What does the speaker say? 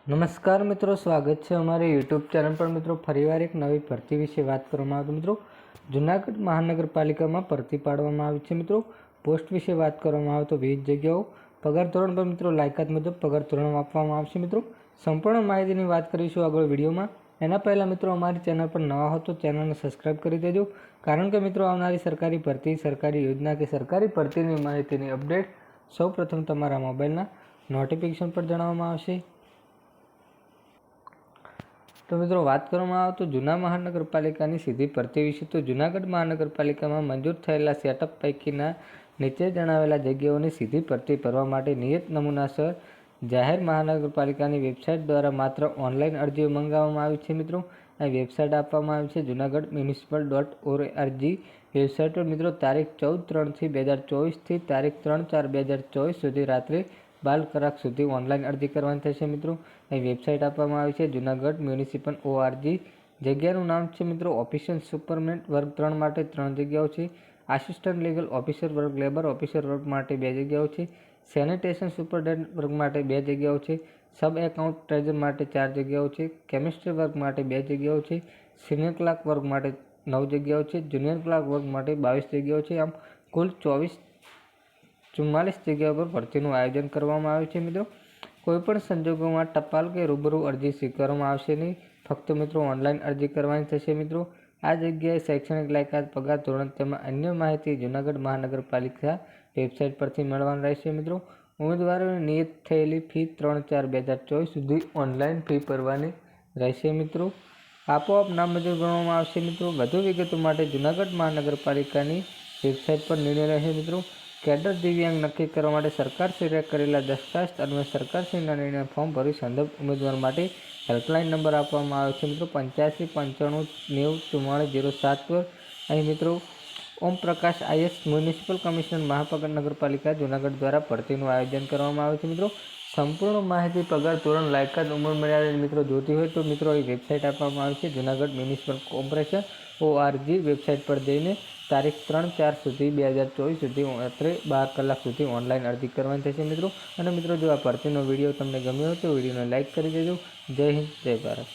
નમસ્કાર મિત્રો, સ્વાગત છે અમારી યુટ્યુબ ચેનલ પર। મિત્રો ફરીવાર એક નવી ભરતી વિશે વાત કરવામાં આવે તો મિત્રો જૂનાગઢ મહાનગરપાલિકામાં ભરતી પાડવામાં આવી છે। મિત્રો પોસ્ટ વિશે વાત કરવામાં આવે તો 20 જગ્યાઓ, પગાર ધોરણ પર મિત્રો લાયકાત મુજબ પગાર ધોરણ આપવામાં આવશે। મિત્રો સંપૂર્ણ માહિતીની વાત કરીશું આગળ વિડીયોમાં। એના પહેલાં મિત્રો અમારી ચેનલ પર નવા હો તો ચેનલને સબસ્ક્રાઈબ કરી દેજો, કારણ કે મિત્રો આવનારી સરકારી ભરતી, સરકારી યોજના કે સરકારી ભરતીની માહિતીની અપડેટ સૌપ્રથમ તમારા મોબાઈલના નોટિફિકેશન પર જણાવવામાં આવશે। તો મિત્રો વાત કરવામાં આવે તો જૂના મહાનગરપાલિકાની સીધી ભરતી વિશે તો જૂનાગઢ મહાનગરપાલિકામાં મંજૂર થયેલા સેટઅપ પૈકીના નીચે જણાવેલા જગ્યાઓની સીધી ભરતી ભરવા માટે નિયત નમૂનાસર જાહેર મહાનગરપાલિકાની વેબસાઇટ દ્વારા માત્ર ઓનલાઈન અરજીઓ મંગાવવામાં આવી છે। મિત્રો આ વેબસાઇટ આપવામાં આવી છે junagadh.municipal.org વેબસાઇટ પર મિત્રો તારીખ 14/3/2024 થી તારીખ 3/4/2024 સુધી રાત્રે 12 કલાક સુધી ઓનલાઈન અરજી કરવાની થશે। મિત્રો અહીં વેબસાઇટ આપવામાં આવી છે જૂનાગઢ મ્યુનિસિપલ ORG। જગ્યાનું નામ છે મિત્રો ઓફિશિયલ સુપરમેન્ટ વર્ગ 3 માટે 3 જગ્યાઓ છે, આસિસ્ટન્ટ લીગલ ઓફિસર વર્ગ લેબર ઓફિસર વર્ગ માટે 2 જગ્યાઓ છે, સેનિટેશન સુપરડેન્ટ વર્ગ માટે 2 જગ્યાઓ છે, સબ એકાઉન્ટ ટ્રેઝર માટે 4 જગ્યાઓ છે, કેમિસ્ટ્રી વર્ગ માટે 2 જગ્યાઓ છે, સિનિયર ક્લાર્ક વર્ગ માટે 9 જગ્યાઓ છે, જુનિયર ક્લાર્ક વર્ગ માટે 22 જગ્યાઓ છે। આમ કુલ 44 જગ્યાઓ પર ભરતીનું આયોજન કરવામાં આવ્યું છે। મિત્રો કોઈપણ સંજોગોમાં ટપાલ કે રૂબરૂ અરજી સ્વીકારવામાં આવશે નહીં, ફક્ત મિત્રો ઓનલાઈન અરજી કરવાની થશે। મિત્રો આ જગ્યાએ શૈક્ષણિક લાયકાત, પગાર ધોરણ તેમજ અન્ય માહિતી જૂનાગઢ મહાનગરપાલિકા વેબસાઇટ પરથી મળવાની રહેશે। મિત્રો ઉમેદવારોને નિયત થયેલી ફી 3/4/2024 સુધી ઓનલાઈન ફી ભરવાની રહેશે। મિત્રો આપોઆપ નામંજૂર ગણવામાં આવશે। મિત્રો વધુ વિગતો માટે જૂનાગઢ મહાનગરપાલિકાની વેબસાઇટ પર નિર્ણય રહેશે। મિત્રો કેડર દિવ્યાંગ નક્કી કરવા માટે સરકારશ્રીએ કરેલા દરખાસ્ત અન્વયે સરકારશ્રીના નિર્ણય ફોર્મ ભરી સંદર્ભ ઉમેદવાર માટે હેલ્પલાઇન નંબર આપવામાં આવ્યો છે। મિત્રો 8595904407 પર અહીં મિત્રો ઓમપ્રકાશ IS મ્યુનિસિપલ કમિશનર મહાનગરપાલિકા જૂનાગઢ દ્વારા ભરતીનું આયોજન કરવામાં આવ્યું છે। મિત્રો સંપૂર્ણ માહિતી, પગાર ધોરણ, લાયકાત, ઉંમર મર્યાદા મિત્રો જોતી હોય તો મિત્રો અહીં વેબસાઇટ આપવામાં આવી છે Junagadh municipal corporation ORG website પર જઈને તારીખ 3/4 સુધી 2024 સુધી રાત્રે 12 કલાક સુધી ઓનલાઈન અરજી કરવાની થશે। મિત્રો અને મિત્રો જો આ ભરતીનો વિડીયો તમને ગમ્યો હોય તો વિડીયોને લાઇક કરી દેજો। જય હિન્દ, જય ભારત।